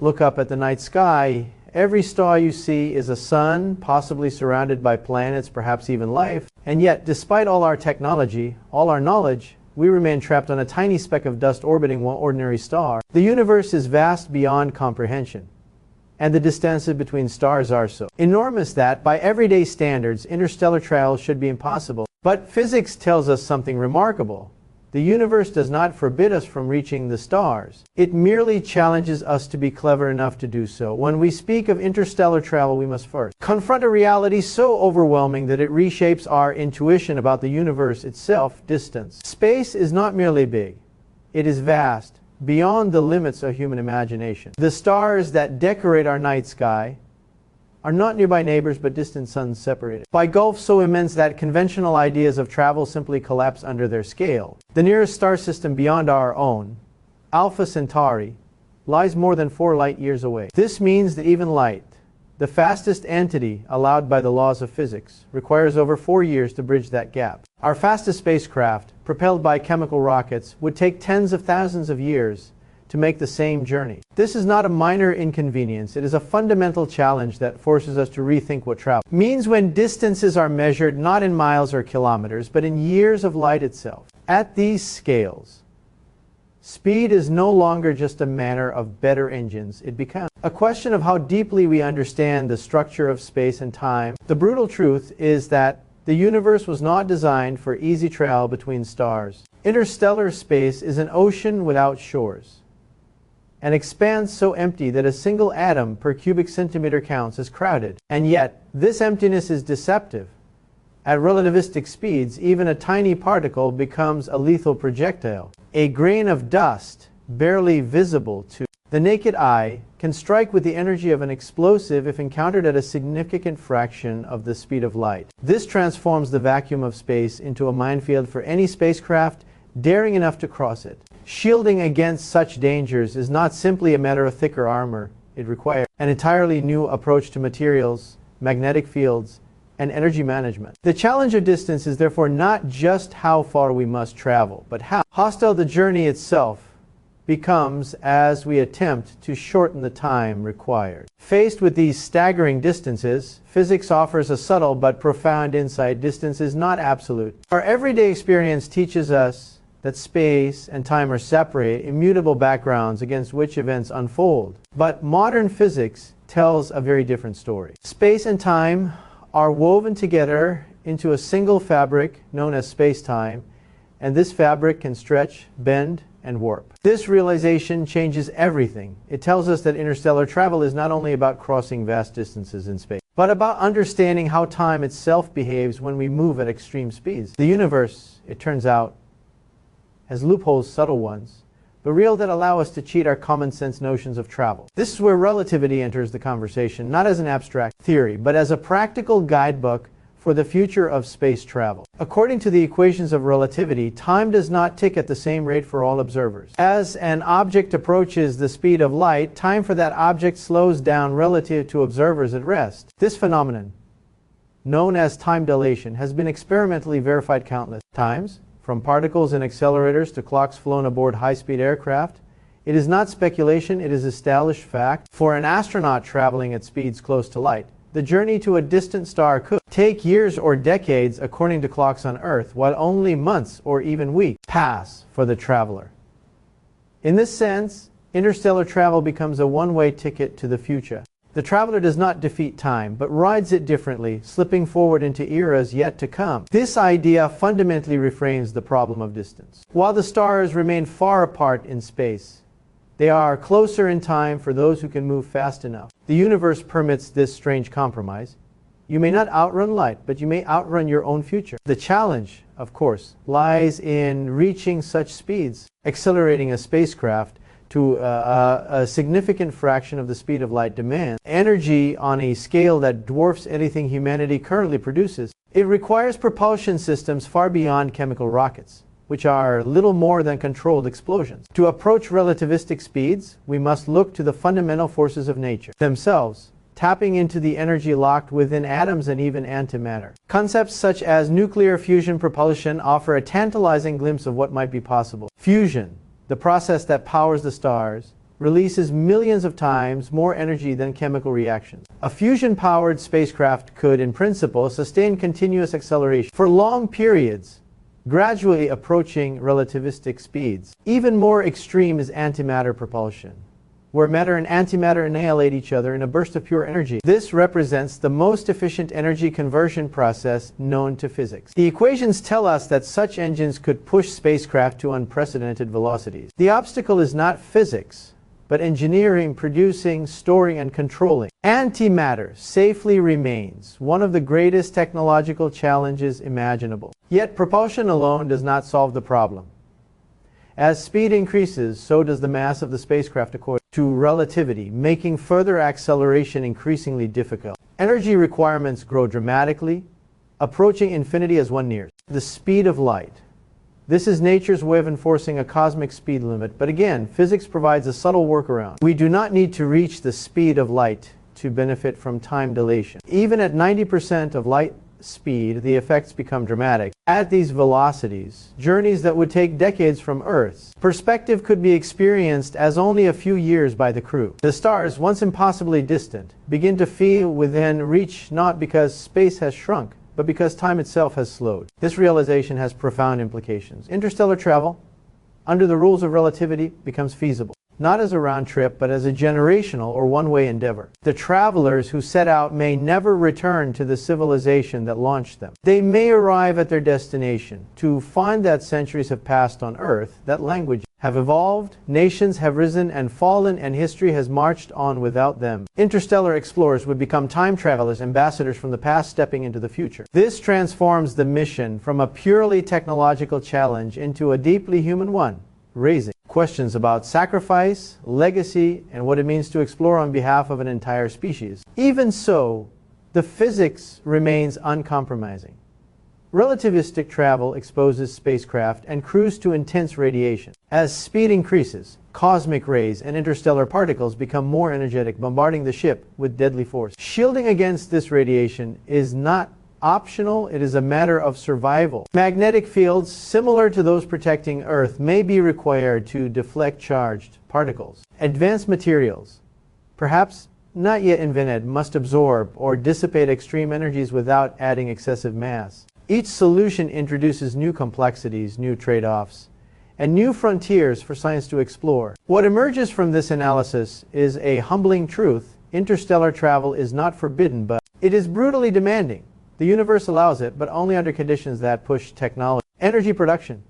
Look up at the night sky. Every star you see is a sun, possibly surrounded by planets, perhaps even life. And yet, despite all our technology, all our knowledge, we remain trapped on a tiny speck of dust orbiting one ordinary star. The universe is vast beyond comprehension, and the distances between stars are so enormous that, by everyday standards, interstellar travel should be impossible. But physics tells us something remarkable. The universe does not forbid us from reaching the stars. It merely challenges us to be clever enough to do so. When we speak of interstellar travel, we must first confront a reality so overwhelming that it reshapes our intuition about the universe itself: distance. Space is not merely big. It is vast, beyond the limits of human imagination. The stars that decorate our night sky are not nearby neighbors but distant suns separated by gulfs so immense that conventional ideas of travel simply collapse under their scale. The nearest star system beyond our own, Alpha Centauri, lies more than 4 light years away. This means that even light, the fastest entity allowed by the laws of physics, requires over 4 years to bridge that gap. Our fastest spacecraft, propelled by chemical rockets, would take tens of thousands of years to make the same journey. This is not a minor inconvenience. It is a fundamental challenge that forces us to rethink what travel means when distances are measured not in miles or kilometers, but in years of light itself. At these scales, speed is no longer just a matter of better engines. It becomes a question of how deeply we understand the structure of space and time. The brutal truth is that the universe was not designed for easy travel between stars. Interstellar space is an ocean without shores, an expanse so empty that a single atom per cubic centimeter counts as crowded. And yet, this emptiness is deceptive. At relativistic speeds, even a tiny particle becomes a lethal projectile. A grain of dust, barely visible to the naked eye, can strike with the energy of an explosive if encountered at a significant fraction of the speed of light. This transforms the vacuum of space into a minefield for any spacecraft daring enough to cross it. Shielding against such dangers is not simply a matter of thicker armor. It requires an entirely new approach to materials, magnetic fields, and energy management. The challenge of distance is therefore not just how far we must travel, but how hostile the journey itself becomes as we attempt to shorten the time required. Faced with these staggering distances, physics offers a subtle but profound insight. Distance is not absolute. Our everyday experience teaches us that space and time are separate, immutable backgrounds against which events unfold. But modern physics tells a very different story. Space and time are woven together into a single fabric known as space-time, and this fabric can stretch, bend, and warp. This realization changes everything. It tells us that interstellar travel is not only about crossing vast distances in space, but about understanding how time itself behaves when we move at extreme speeds. The universe, it turns out, has loopholes, subtle ones, but real, that allow us to cheat our common sense notions of travel. This is where relativity enters the conversation, not as an abstract theory, but as a practical guidebook for the future of space travel. According to the equations of relativity, time does not tick at the same rate for all observers. As an object approaches the speed of light, time for that object slows down relative to observers at rest. This phenomenon, known as time dilation, has been experimentally verified countless times. From particles in accelerators to clocks flown aboard high-speed aircraft. It is not speculation, it is established fact. For an astronaut traveling at speeds close to light, the journey to a distant star could take years or decades according to clocks on Earth, while only months or even weeks pass for the traveler. In this sense, interstellar travel becomes a one-way ticket to the future. The traveler does not defeat time, but rides it differently, slipping forward into eras yet to come. This idea fundamentally reframes the problem of distance. While the stars remain far apart in space, they are closer in time for those who can move fast enough. The universe permits this strange compromise. You may not outrun light, but you may outrun your own future. The challenge, of course, lies in reaching such speeds, accelerating a spacecraft to a significant fraction of the speed of light demands energy on a scale that dwarfs anything humanity currently produces. It requires propulsion systems far beyond chemical rockets, which are little more than controlled explosions. To approach relativistic speeds, we must look to the fundamental forces of nature themselves, tapping into the energy locked within atoms and even antimatter. Concepts such as nuclear fusion propulsion offer a tantalizing glimpse of what might be possible. Fusion, the process that powers the stars, releases millions of times more energy than chemical reactions. A fusion-powered spacecraft could, in principle, sustain continuous acceleration for long periods, gradually approaching relativistic speeds. Even more extreme is antimatter propulsion, where matter and antimatter annihilate each other in a burst of pure energy. This represents the most efficient energy conversion process known to physics. The equations tell us that such engines could push spacecraft to unprecedented velocities. The obstacle is not physics, but engineering, producing, storing, and controlling. Antimatter safely remains one of the greatest technological challenges imaginable. Yet propulsion alone does not solve the problem. As speed increases, so does the mass of the spacecraft according to relativity, making further acceleration increasingly difficult. Energy requirements grow dramatically, approaching infinity as one nears the speed of light. This is nature's way of enforcing a cosmic speed limit, but again, physics provides a subtle workaround. We do not need to reach the speed of light to benefit from time dilation. Even at 90% of light speed, the effects become dramatic. At these velocities, journeys that would take decades from Earth's perspective could be experienced as only a few years by the crew. The stars, once impossibly distant, begin to feel within reach, not because space has shrunk, but because time itself has slowed. This realization has profound implications. Interstellar travel, under the rules of relativity, becomes feasible, not as a round trip, but as a generational or one-way endeavor. The travelers who set out may never return to the civilization that launched them. They may arrive at their destination to find that centuries have passed on Earth, that languages have evolved, nations have risen and fallen, and history has marched on without them. Interstellar explorers would become time travelers, ambassadors from the past stepping into the future. This transforms the mission from a purely technological challenge into a deeply human one, raising questions about sacrifice, legacy, and what it means to explore on behalf of an entire species. Even so, the physics remains uncompromising. Relativistic travel exposes spacecraft and crews to intense radiation. As speed increases, cosmic rays and interstellar particles become more energetic, bombarding the ship with deadly force. Shielding against this radiation is not optional, it is a matter of survival. Magnetic fields similar to those protecting Earth may be required to deflect charged particles. Advanced materials, perhaps not yet invented, must absorb or dissipate extreme energies without adding excessive mass. Each solution introduces new complexities, new trade-offs, and new frontiers for science to explore. What emerges from this analysis is a humbling truth. Interstellar travel is not forbidden, but it is brutally demanding. The universe allows it, but only under conditions that push technology, energy production,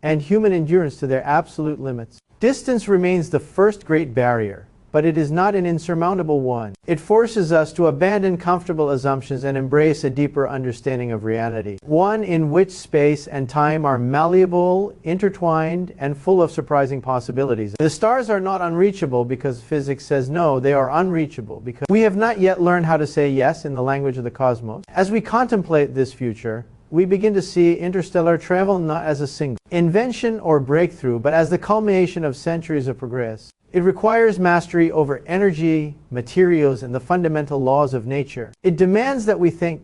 and human endurance to their absolute limits. Distance remains the first great barrier, but it is not an insurmountable one. It forces us to abandon comfortable assumptions and embrace a deeper understanding of reality, one in which space and time are malleable, intertwined, and full of surprising possibilities. The stars are not unreachable because physics says no, they are unreachable because we have not yet learned how to say yes in the language of the cosmos. As we contemplate this future, we begin to see interstellar travel not as a single invention or breakthrough, but as the culmination of centuries of progress. It requires mastery over energy, materials, and the fundamental laws of nature. It demands that we think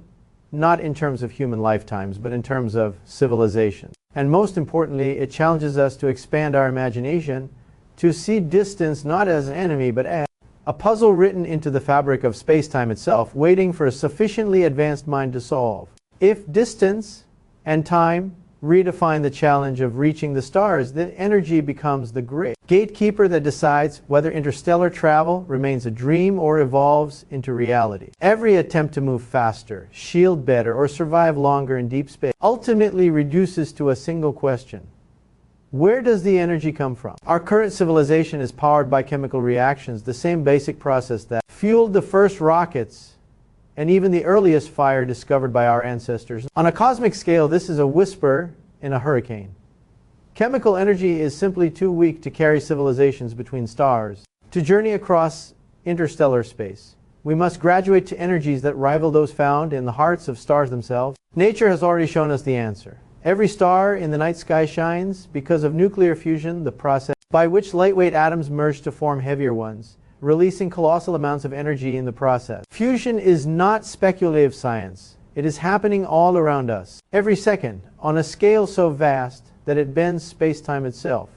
not in terms of human lifetimes, but in terms of civilization. And most importantly, it challenges us to expand our imagination, to see distance not as an enemy, but as a puzzle written into the fabric of space-time itself, waiting for a sufficiently advanced mind to solve. If distance and time redefine the challenge of reaching the stars, then energy becomes the great gatekeeper that decides whether interstellar travel remains a dream or evolves into reality. Every attempt to move faster, shield better, or survive longer in deep space ultimately reduces to a single question: where does the energy come from? Our current civilization is powered by chemical reactions, the same basic process that fueled the first rockets and even the earliest fire discovered by our ancestors. On a cosmic scale, this is a whisper in a hurricane. Chemical energy is simply too weak to carry civilizations between stars. To journey across interstellar space, we must graduate to energies that rival those found in the hearts of stars themselves. Nature has already shown us the answer. Every star in the night sky shines because of nuclear fusion, the process by which lightweight atoms merge to form heavier ones, releasing colossal amounts of energy in the process. Fusion is not speculative science. It is happening all around us, every second, on a scale so vast that it bends space-time itself.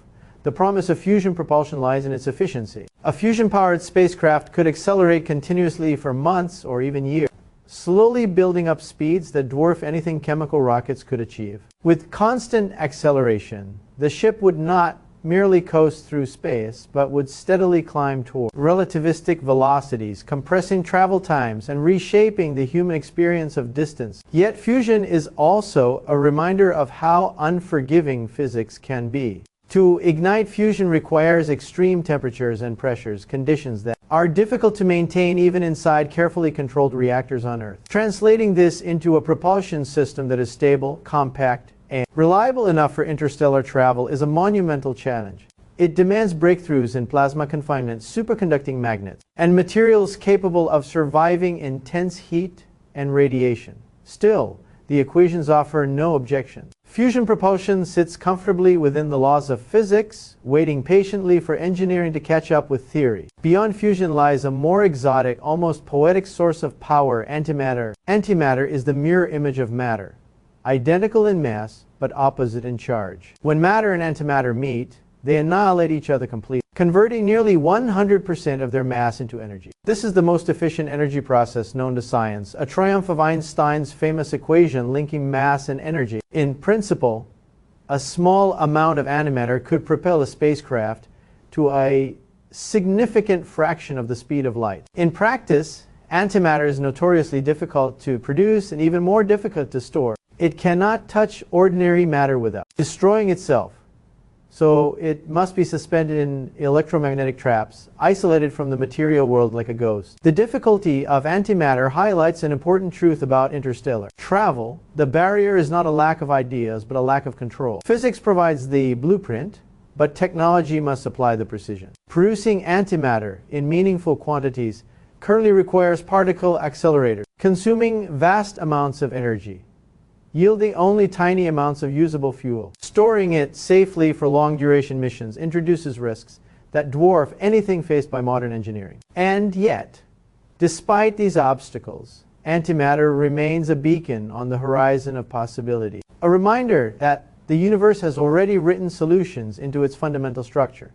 The promise of fusion propulsion lies in its efficiency. A fusion-powered spacecraft could accelerate continuously for months or even years, slowly building up speeds that dwarf anything chemical rockets could achieve. With constant acceleration, the ship would not merely coast through space, but would steadily climb toward relativistic velocities, compressing travel times and reshaping the human experience of distance. Yet fusion is also a reminder of how unforgiving physics can be. To ignite fusion requires extreme temperatures and pressures, conditions that are difficult to maintain even inside carefully controlled reactors on Earth. Translating this into a propulsion system that is stable, compact, and reliable enough for interstellar travel is a monumental challenge. It demands breakthroughs in plasma confinement, superconducting magnets, and materials capable of surviving intense heat and radiation. Still, the equations offer no objections. Fusion propulsion sits comfortably within the laws of physics, waiting patiently for engineering to catch up with theory. Beyond fusion lies a more exotic, almost poetic source of power: antimatter. Antimatter is the mirror image of matter, identical in mass, but opposite in charge. When matter and antimatter meet, they annihilate each other completely, converting nearly 100% of their mass into energy. This is the most efficient energy process known to science, a triumph of Einstein's famous equation linking mass and energy. In principle, a small amount of antimatter could propel a spacecraft to a significant fraction of the speed of light. In practice, antimatter is notoriously difficult to produce and even more difficult to store. It cannot touch ordinary matter without destroying itself. So it must be suspended in electromagnetic traps, isolated from the material world like a ghost. The difficulty of antimatter highlights an important truth about interstellar travel. The barrier is not a lack of ideas, but a lack of control. Physics provides the blueprint, but technology must apply the precision. Producing antimatter in meaningful quantities currently requires particle accelerators, consuming vast amounts of energy, yielding only tiny amounts of usable fuel. Storing it safely for long-duration missions introduces risks that dwarf anything faced by modern engineering. And yet, despite these obstacles, antimatter remains a beacon on the horizon of possibility, a reminder that the universe has already written solutions into its fundamental structure.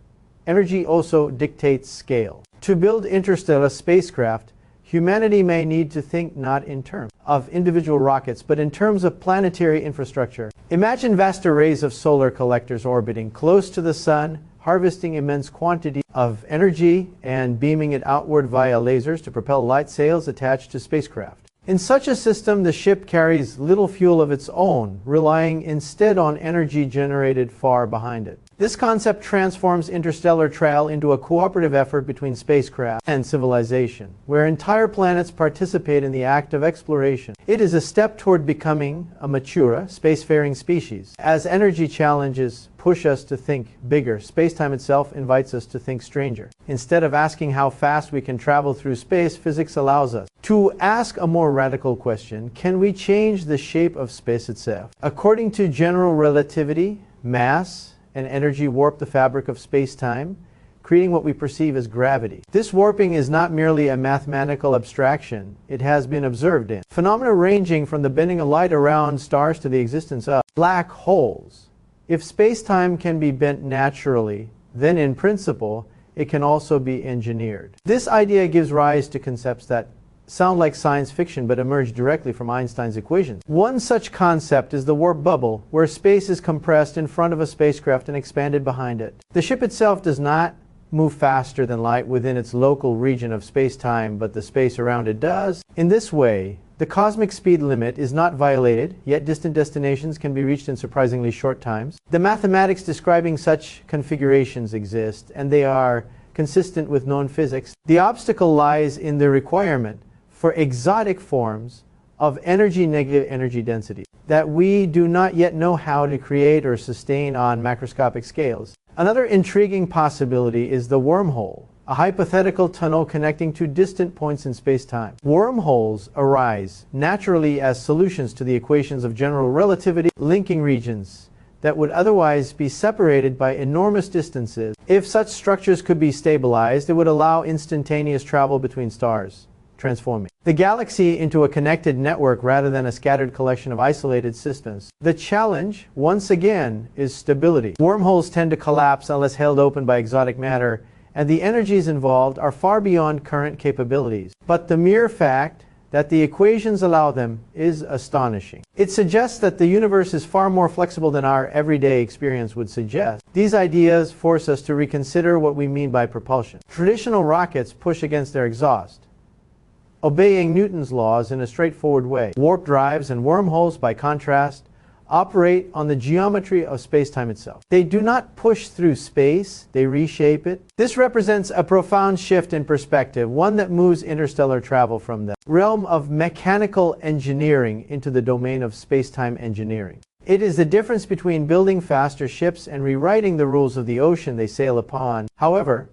Energy also dictates scale. To build interstellar spacecraft, humanity may need to think not in terms of individual rockets, but in terms of planetary infrastructure. Imagine vast arrays of solar collectors orbiting close to the sun, harvesting immense quantities of energy and beaming it outward via lasers to propel light sails attached to spacecraft. In such a system, the ship carries little fuel of its own, relying instead on energy generated far behind it. This concept transforms interstellar travel into a cooperative effort between spacecraft and civilization, where entire planets participate in the act of exploration. It is a step toward becoming a mature, spacefaring species. As energy challenges push us to think bigger, spacetime itself invites us to think stranger. Instead of asking how fast we can travel through space, physics allows us to ask a more radical question: can we change the shape of space itself? According to general relativity, mass and energy warp the fabric of space-time, creating what we perceive as gravity. This warping is not merely a mathematical abstraction. It has been observed in phenomena ranging from the bending of light around stars to the existence of black holes. If space-time can be bent naturally, then in principle, it can also be engineered. This idea gives rise to concepts that sound like science fiction but emerge directly from Einstein's equations. One such concept is the warp bubble, where space is compressed in front of a spacecraft and expanded behind it. The ship itself does not move faster than light within its local region of space-time, but the space around it does. In this way, the cosmic speed limit is not violated, yet distant destinations can be reached in surprisingly short times. The mathematics describing such configurations exist, and they are consistent with known physics. The obstacle lies in the requirement for exotic forms of energy-negative energy density that we do not yet know how to create or sustain on macroscopic scales. Another intriguing possibility is the wormhole, a hypothetical tunnel connecting two distant points in space-time. Wormholes arise naturally as solutions to the equations of general relativity, linking regions that would otherwise be separated by enormous distances. If such structures could be stabilized, it would allow instantaneous travel between stars, transforming the galaxy into a connected network rather than a scattered collection of isolated systems. The challenge, once again, is stability. Wormholes tend to collapse unless held open by exotic matter, and the energies involved are far beyond current capabilities. But the mere fact that the equations allow them is astonishing. It suggests that the universe is far more flexible than our everyday experience would suggest. These ideas force us to reconsider what we mean by propulsion. Traditional rockets push against their exhaust, obeying Newton's laws in a straightforward way. Warp drives and wormholes, by contrast, operate on the geometry of space-time itself. They do not push through space, they reshape it. This represents a profound shift in perspective, one that moves interstellar travel from the realm of mechanical engineering into the domain of space-time engineering. It is the difference between building faster ships and rewriting the rules of the ocean they sail upon. However,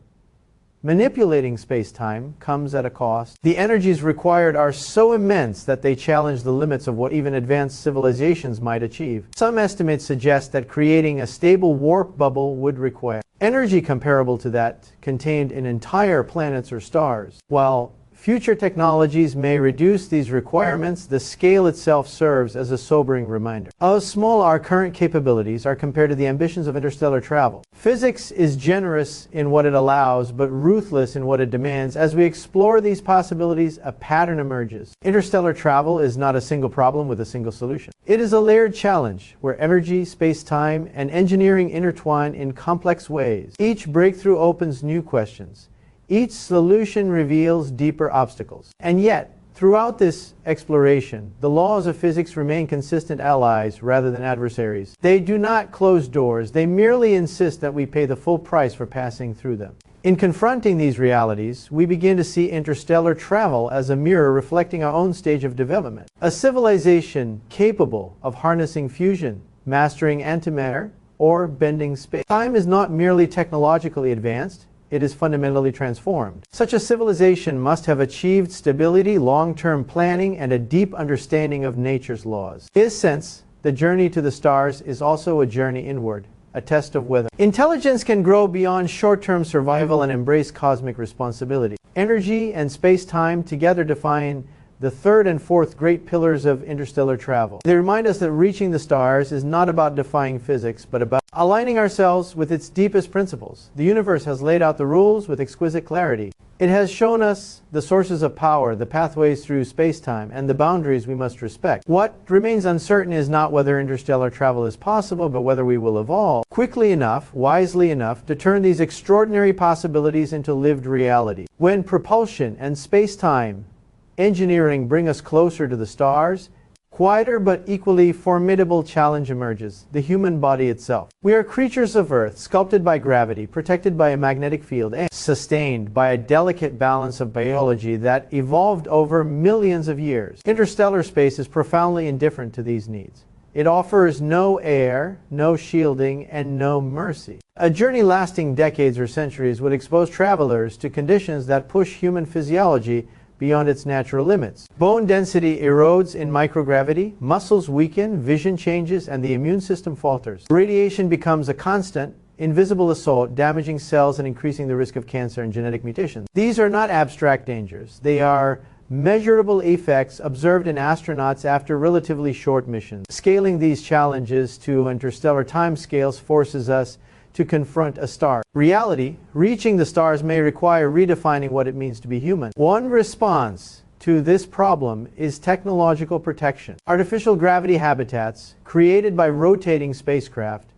manipulating space-time comes at a cost. The energies required are so immense that they challenge the limits of what even advanced civilizations might achieve. Some estimates suggest that creating a stable warp bubble would require energy comparable to that contained in entire planets or stars. While future technologies may reduce these requirements, the scale itself serves as a sobering reminder. How small our current capabilities are compared to the ambitions of interstellar travel. Physics is generous in what it allows, but ruthless in what it demands. As we explore these possibilities, a pattern emerges. Interstellar travel is not a single problem with a single solution. It is a layered challenge where energy, space-time, and engineering intertwine in complex ways. Each breakthrough opens new questions. Each solution reveals deeper obstacles. And yet, throughout this exploration, the laws of physics remain consistent allies rather than adversaries. They do not close doors, they merely insist that we pay the full price for passing through them. In confronting these realities, we begin to see interstellar travel as a mirror reflecting our own stage of development. A civilization capable of harnessing fusion, mastering antimatter, or bending space. Time is not merely technologically advanced, it is fundamentally transformed. Such a civilization must have achieved stability, long-term planning, and a deep understanding of nature's laws. In this sense, the journey to the stars is also a journey inward, a test of whether intelligence can grow beyond short-term survival and embrace cosmic responsibility. Energy and space-time together define the third and fourth great pillars of interstellar travel. They remind us that reaching the stars is not about defying physics, but about aligning ourselves with its deepest principles. The universe has laid out the rules with exquisite clarity. It has shown us the sources of power, the pathways through space-time, and the boundaries we must respect. What remains uncertain is not whether interstellar travel is possible, but whether we will evolve quickly enough, wisely enough, to turn these extraordinary possibilities into lived reality. When propulsion and space-time engineering bring us closer to the stars, quieter but equally formidable challenge emerges: the human body itself. We are creatures of Earth, sculpted by gravity, protected by a magnetic field, and sustained by a delicate balance of biology that evolved over millions of years. Interstellar space is profoundly indifferent to these needs. It offers no air, no shielding, and no mercy. A journey lasting decades or centuries would expose travelers to conditions that push human physiology beyond its natural limits. Bone density erodes in microgravity, muscles weaken, vision changes, and the immune system falters. Radiation becomes a constant, invisible assault, damaging cells and increasing the risk of cancer and genetic mutations. These are not abstract dangers. They are measurable effects observed in astronauts after relatively short missions. Scaling these challenges to interstellar timescales forces us to confront a star reality. Reaching the stars may require redefining what it means to be human. One response to this problem is technological protection. Artificial gravity habitats created by rotating spacecraft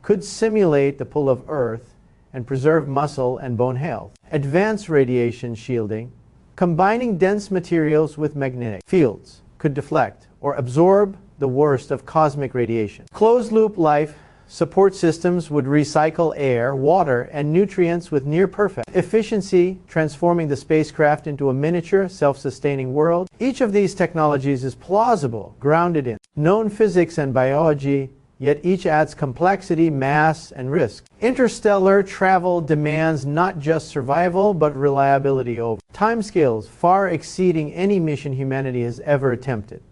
could simulate the pull of Earth and preserve muscle and bone health. Advanced radiation shielding, combining dense materials with magnetic fields, could deflect or absorb the worst of cosmic radiation. Closed-loop life support systems would recycle air, water, and nutrients with near-perfect efficiency, transforming the spacecraft into a miniature, self-sustaining world. Each of these technologies is plausible, grounded in known physics and biology, yet each adds complexity, mass, and risk. Interstellar travel demands not just survival, but reliability over timescales far exceeding any mission humanity has ever attempted.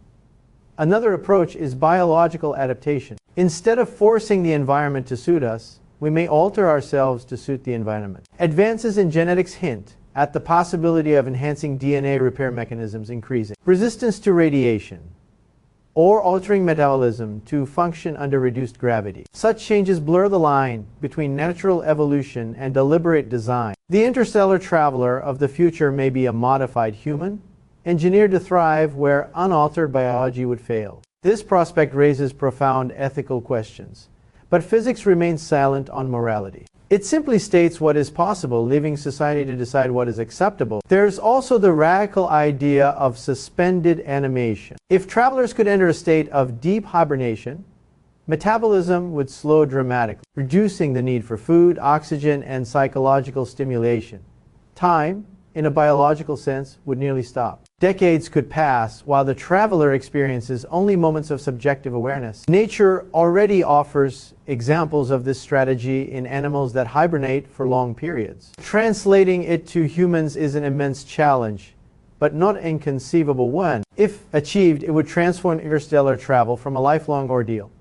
Another approach is biological adaptation. Instead of forcing the environment to suit us, we may alter ourselves to suit the environment. Advances in genetics hint at the possibility of enhancing DNA repair mechanisms increasing, resistance to radiation, or altering metabolism to function under reduced gravity. Such changes blur the line between natural evolution and deliberate design. The interstellar traveler of the future may be a modified human, engineered to thrive where unaltered biology would fail. This prospect raises profound ethical questions, but physics remains silent on morality. It simply states what is possible, leaving society to decide what is acceptable. There's also the radical idea of suspended animation. If travelers could enter a state of deep hibernation, metabolism would slow dramatically, reducing the need for food, oxygen, and psychological stimulation. Time, in a biological sense, would nearly stop. Decades could pass while the traveler experiences only moments of subjective awareness. Nature already offers examples of this strategy in animals that hibernate for long periods. Translating it to humans is an immense challenge, but not an inconceivable one. If achieved, it would transform interstellar travel from a lifelong ordeal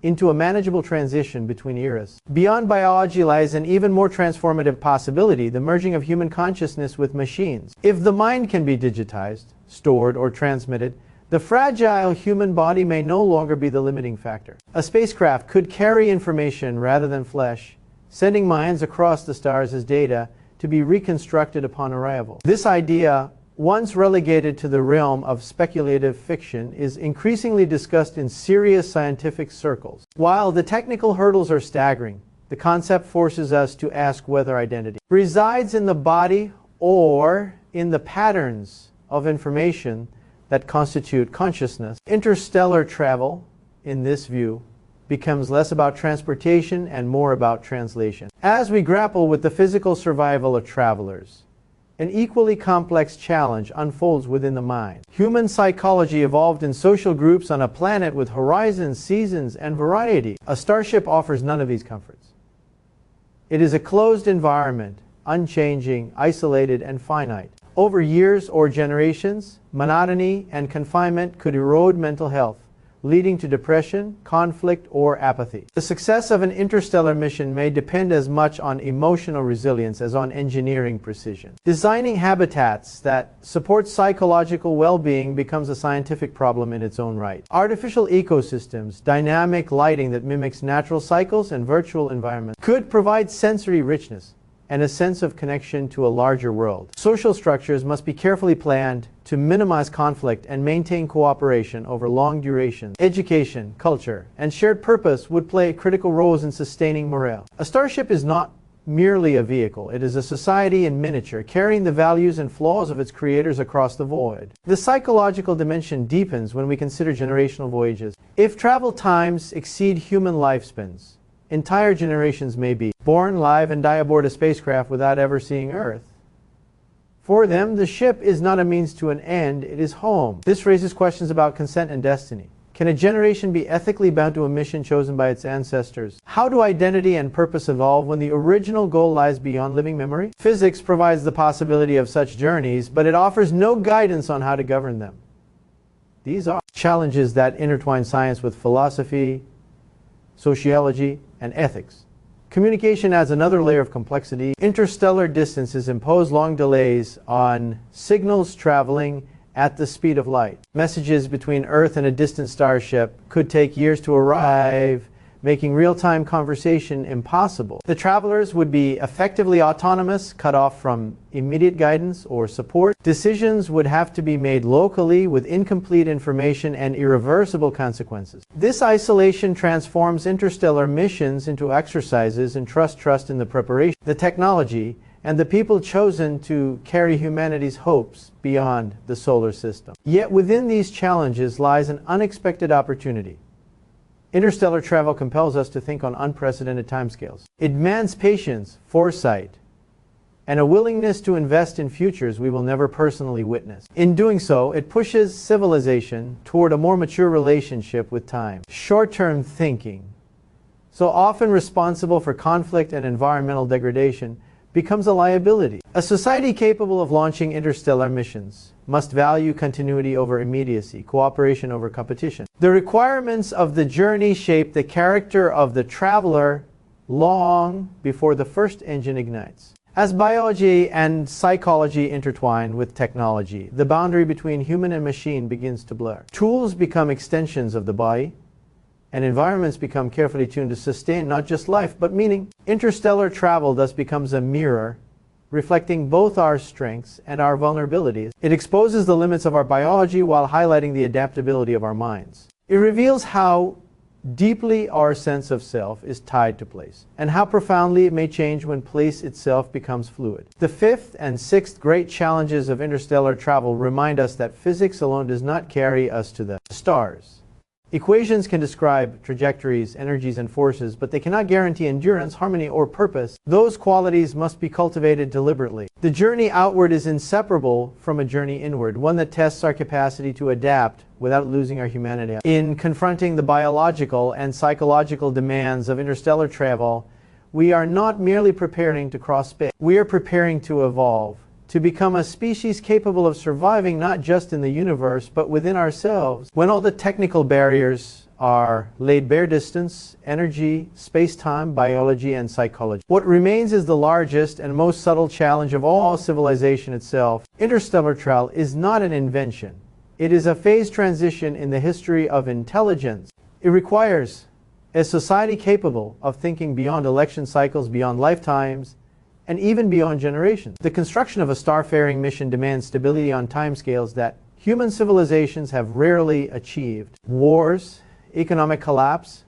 into a manageable transition between eras. Beyond biology lies an even more transformative possibility, the merging of human consciousness with machines. If the mind can be digitized, stored, or transmitted, the fragile human body may no longer be the limiting factor. A spacecraft could carry information rather than flesh, sending minds across the stars as data to be reconstructed upon arrival. This idea, once relegated to the realm of speculative fiction, is increasingly discussed in serious scientific circles. While the technical hurdles are staggering, the concept forces us to ask whether identity resides in the body or in the patterns of information that constitute consciousness. Interstellar travel, in this view, becomes less about transportation and more about translation. As we grapple with the physical survival of travelers, an equally complex challenge unfolds within the mind. Human psychology evolved in social groups on a planet with horizons, seasons, and variety. A starship offers none of these comforts. It is a closed environment, unchanging, isolated, and finite. Over years or generations, monotony and confinement could erode mental health, leading to depression, conflict, or apathy. The success of an interstellar mission may depend as much on emotional resilience as on engineering precision. Designing habitats that support psychological well-being becomes a scientific problem in its own right. Artificial ecosystems, dynamic lighting that mimics natural cycles, and virtual environments could provide sensory richness and a sense of connection to a larger world. Social structures must be carefully planned to minimize conflict and maintain cooperation over long durations. Education, culture, and shared purpose would play critical roles in sustaining morale. A starship is not merely a vehicle. It is a society in miniature, carrying the values and flaws of its creators across the void. The psychological dimension deepens when we consider generational voyages. If travel times exceed human lifespans, entire generations may be born, live, and die aboard a spacecraft without ever seeing Earth. For them, the ship is not a means to an end, it is home. This raises questions about consent and destiny. Can a generation be ethically bound to a mission chosen by its ancestors? How do identity and purpose evolve when the original goal lies beyond living memory? Physics provides the possibility of such journeys, but it offers no guidance on how to govern them. These are challenges that intertwine science with philosophy, sociology, and ethics. Communication adds another layer of complexity. Interstellar distances impose long delays on signals traveling at the speed of light. Messages between Earth and a distant starship could take years to arrive, making real-time conversation impossible. The travelers would be effectively autonomous, cut off from immediate guidance or support. Decisions would have to be made locally with incomplete information and irreversible consequences. This isolation transforms interstellar missions into exercises in trust in the preparation, the technology, and the people chosen to carry humanity's hopes beyond the solar system. Yet within these challenges lies an unexpected opportunity. Interstellar travel compels us to think on unprecedented timescales. It demands patience, foresight, and a willingness to invest in futures we will never personally witness. In doing so, it pushes civilization toward a more mature relationship with time. Short-term thinking, so often responsible for conflict and environmental degradation, becomes a liability. A society capable of launching interstellar missions must value continuity over immediacy, cooperation over competition. The requirements of the journey shape the character of the traveler long before the first engine ignites. As biology and psychology intertwine with technology, the boundary between human and machine begins to blur. Tools become extensions of the body, and environments become carefully tuned to sustain not just life, but meaning. Interstellar travel thus becomes a mirror, reflecting both our strengths and our vulnerabilities. It exposes the limits of our biology while highlighting the adaptability of our minds. It reveals how deeply our sense of self is tied to place, and how profoundly it may change when place itself becomes fluid. The fifth and sixth great challenges of interstellar travel remind us that physics alone does not carry us to the stars. Equations can describe trajectories, energies, and forces, but they cannot guarantee endurance, harmony, or purpose. Those qualities must be cultivated deliberately. The journey outward is inseparable from a journey inward, one that tests our capacity to adapt without losing our humanity. In confronting the biological and psychological demands of interstellar travel, we are not merely preparing to cross space. We are preparing to evolve, to become a species capable of surviving not just in the universe, but within ourselves. When all the technical barriers are laid bare, distance, energy, space-time, biology, and psychology, what remains is the largest and most subtle challenge of all civilization itself. Interstellar travel is not an invention. It is a phase transition in the history of intelligence. It requires a society capable of thinking beyond election cycles, beyond lifetimes, and even beyond generations. The construction of a starfaring mission demands stability on timescales that human civilizations have rarely achieved. Wars, economic collapse,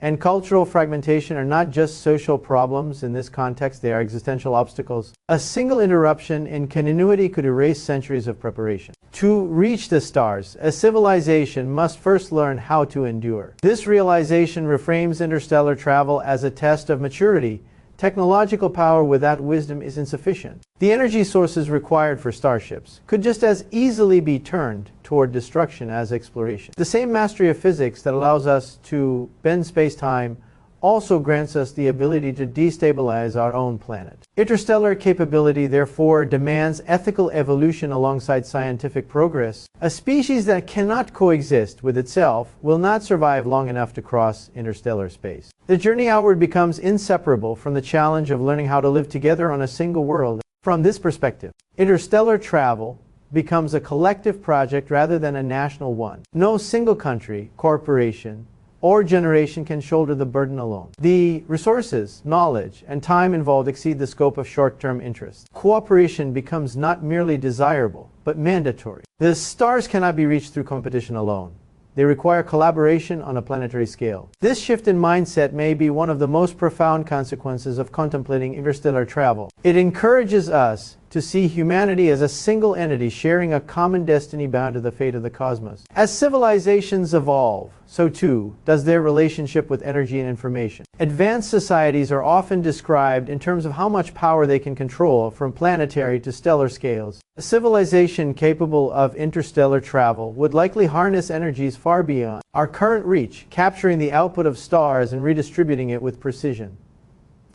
and cultural fragmentation are not just social problems in this context, they are existential obstacles. A single interruption in continuity could erase centuries of preparation. To reach the stars, a civilization must first learn how to endure. This realization reframes interstellar travel as a test of maturity. Technological power without wisdom is insufficient. The energy sources required for starships could just as easily be turned toward destruction as exploration. The same mastery of physics that allows us to bend space-time also grants us the ability to destabilize our own planet. Interstellar capability, therefore, demands ethical evolution alongside scientific progress. A species that cannot coexist with itself will not survive long enough to cross interstellar space. The journey outward becomes inseparable from the challenge of learning how to live together on a single world. From this perspective, interstellar travel becomes a collective project rather than a national one. No single country, corporation, or generation can shoulder the burden alone. The resources, knowledge, and time involved exceed the scope of short-term interest. Cooperation becomes not merely desirable, but mandatory. The stars cannot be reached through competition alone. They require collaboration on a planetary scale. This shift in mindset may be one of the most profound consequences of contemplating interstellar travel. It encourages us to see humanity as a single entity sharing a common destiny bound to the fate of the cosmos. As civilizations evolve, so too does their relationship with energy and information. Advanced societies are often described in terms of how much power they can control from planetary to stellar scales. A civilization capable of interstellar travel would likely harness energies far beyond our current reach, capturing the output of stars and redistributing it with precision.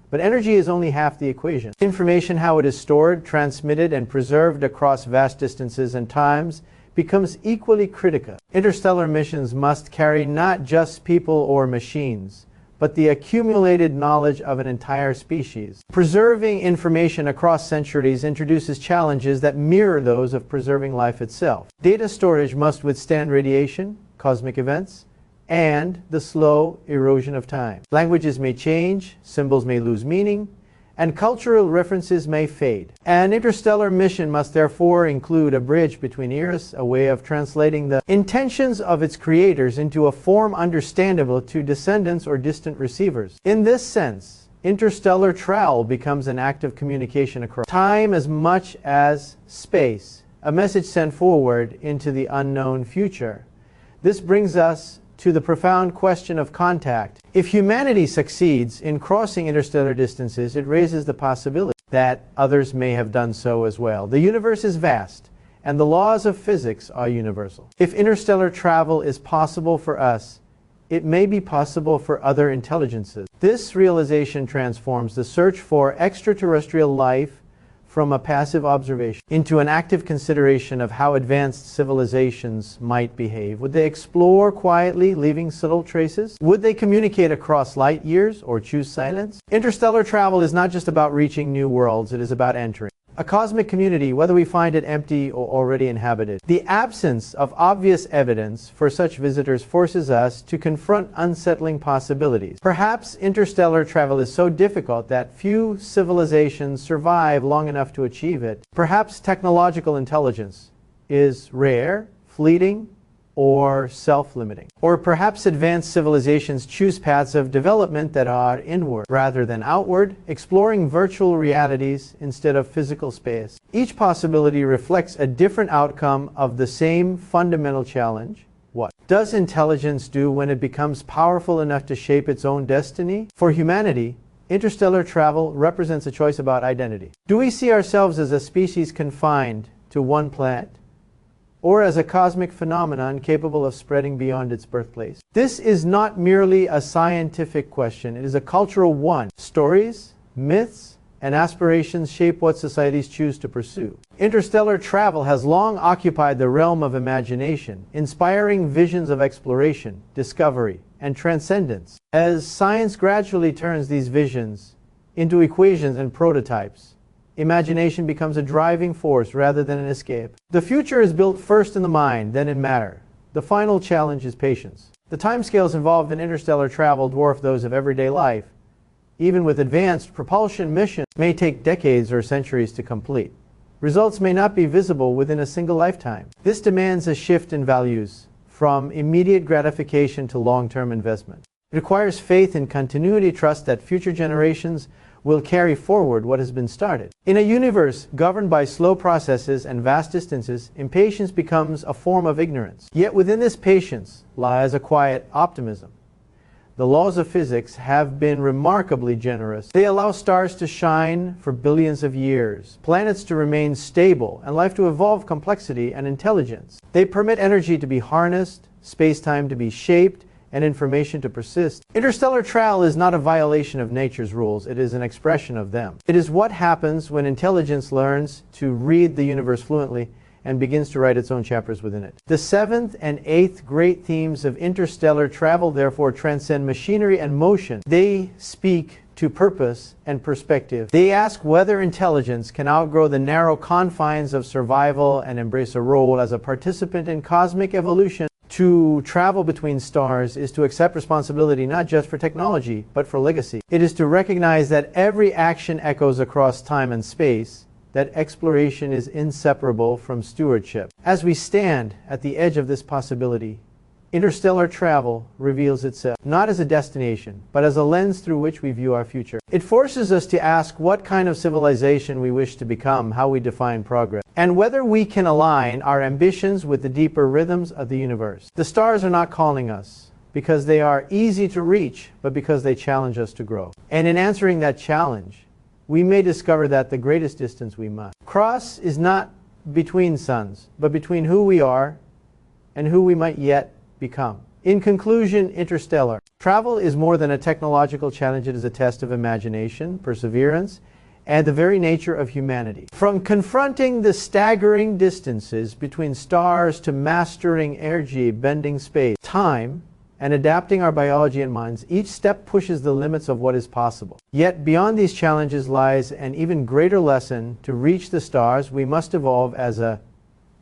But energy is only half the equation. Information, how it is stored, transmitted, and preserved across vast distances and times, becomes equally critical. Interstellar missions must carry not just people or machines, but the accumulated knowledge of an entire species. Preserving information across centuries introduces challenges that mirror those of preserving life itself. Data storage must withstand radiation, cosmic events, and the slow erosion of time. Languages may change, symbols may lose meaning, and cultural references may fade. An interstellar mission must therefore include a bridge between eras, a way of translating the intentions of its creators into a form understandable to descendants or distant receivers. In this sense, interstellar travel becomes an act of communication across time as much as space, a message sent forward into the unknown future. This brings us to the profound question of contact. If humanity succeeds in crossing interstellar distances, it raises the possibility that others may have done so as well. The universe is vast, and the laws of physics are universal. If interstellar travel is possible for us, it may be possible for other intelligences. This realization transforms the search for extraterrestrial life from a passive observation into an active consideration of how advanced civilizations might behave? Would they explore quietly, leaving subtle traces? Would they communicate across light years or choose silence? Interstellar travel is not just about reaching new worlds, it is about entering a cosmic community, whether we find it empty or already inhabited. The absence of obvious evidence for such visitors forces us to confront unsettling possibilities. Perhaps interstellar travel is so difficult that few civilizations survive long enough to achieve it. Perhaps technological intelligence is rare, fleeting, or self-limiting. Or perhaps advanced civilizations choose paths of development that are inward rather than outward, exploring virtual realities instead of physical space. Each possibility reflects a different outcome of the same fundamental challenge. What does intelligence do when it becomes powerful enough to shape its own destiny? For humanity, interstellar travel represents a choice about identity. Do we see ourselves as a species confined to one planet, or as a cosmic phenomenon capable of spreading beyond its birthplace? This is not merely a scientific question, it is a cultural one. Stories, myths, and aspirations shape what societies choose to pursue. Interstellar travel has long occupied the realm of imagination, inspiring visions of exploration, discovery, and transcendence. As science gradually turns these visions into equations and prototypes, imagination becomes a driving force rather than an escape. The future is built first in the mind, then in matter. The final challenge is patience. The timescales involved in interstellar travel dwarf those of everyday life. Even with advanced propulsion missions, may take decades or centuries to complete. Results may not be visible within a single lifetime. This demands a shift in values, from immediate gratification to long-term investment. It requires faith in continuity, trust that future generations will carry forward what has been started. In a universe governed by slow processes and vast distances, impatience becomes a form of ignorance. Yet within this patience lies a quiet optimism. The laws of physics have been remarkably generous. They allow stars to shine for billions of years, planets to remain stable, and life to evolve complexity and intelligence. They permit energy to be harnessed, space-time to be shaped, and information to persist. Interstellar travel is not a violation of nature's rules, it is an expression of them. It is what happens when intelligence learns to read the universe fluently and begins to write its own chapters within it. The seventh and eighth great themes of interstellar travel therefore transcend machinery and motion. They speak to purpose and perspective. They ask whether intelligence can outgrow the narrow confines of survival and embrace a role as a participant in cosmic evolution. To travel between stars is to accept responsibility not just for technology, but for legacy. It is to recognize that every action echoes across time and space, that exploration is inseparable from stewardship. As we stand at the edge of this possibility, interstellar travel reveals itself not as a destination, but as a lens through which we view our future. It forces us to ask what kind of civilization we wish to become, how we define progress, and whether we can align our ambitions with the deeper rhythms of the universe. The stars are not calling us because they are easy to reach, but because they challenge us to grow. And in answering that challenge, we may discover that the greatest distance we must cross is not between suns, but between who we are and who we might yet become. In conclusion, interstellar travel is more than a technological challenge. It is a test of imagination, perseverance, and the very nature of humanity. From confronting the staggering distances between stars to mastering energy, bending space, time, and adapting our biology and minds, each step pushes the limits of what is possible. Yet beyond these challenges lies an even greater lesson. To reach the stars, we must evolve as a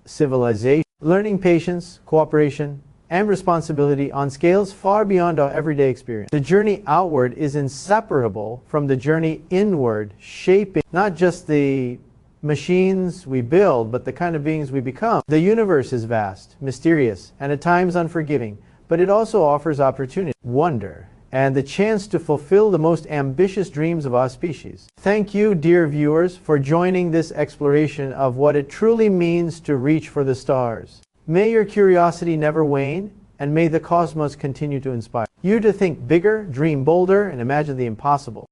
civilization, learning patience, cooperation, and responsibility on scales far beyond our everyday experience. The journey outward is inseparable from the journey inward, shaping not just the machines we build, but the kind of beings we become. The universe is vast, mysterious, and at times unforgiving, but it also offers opportunity, wonder, and the chance to fulfill the most ambitious dreams of our species. Thank you, dear viewers, for joining this exploration of what it truly means to reach for the stars. May your curiosity never wane, and may the cosmos continue to inspire you to think bigger, dream bolder, and imagine the impossible.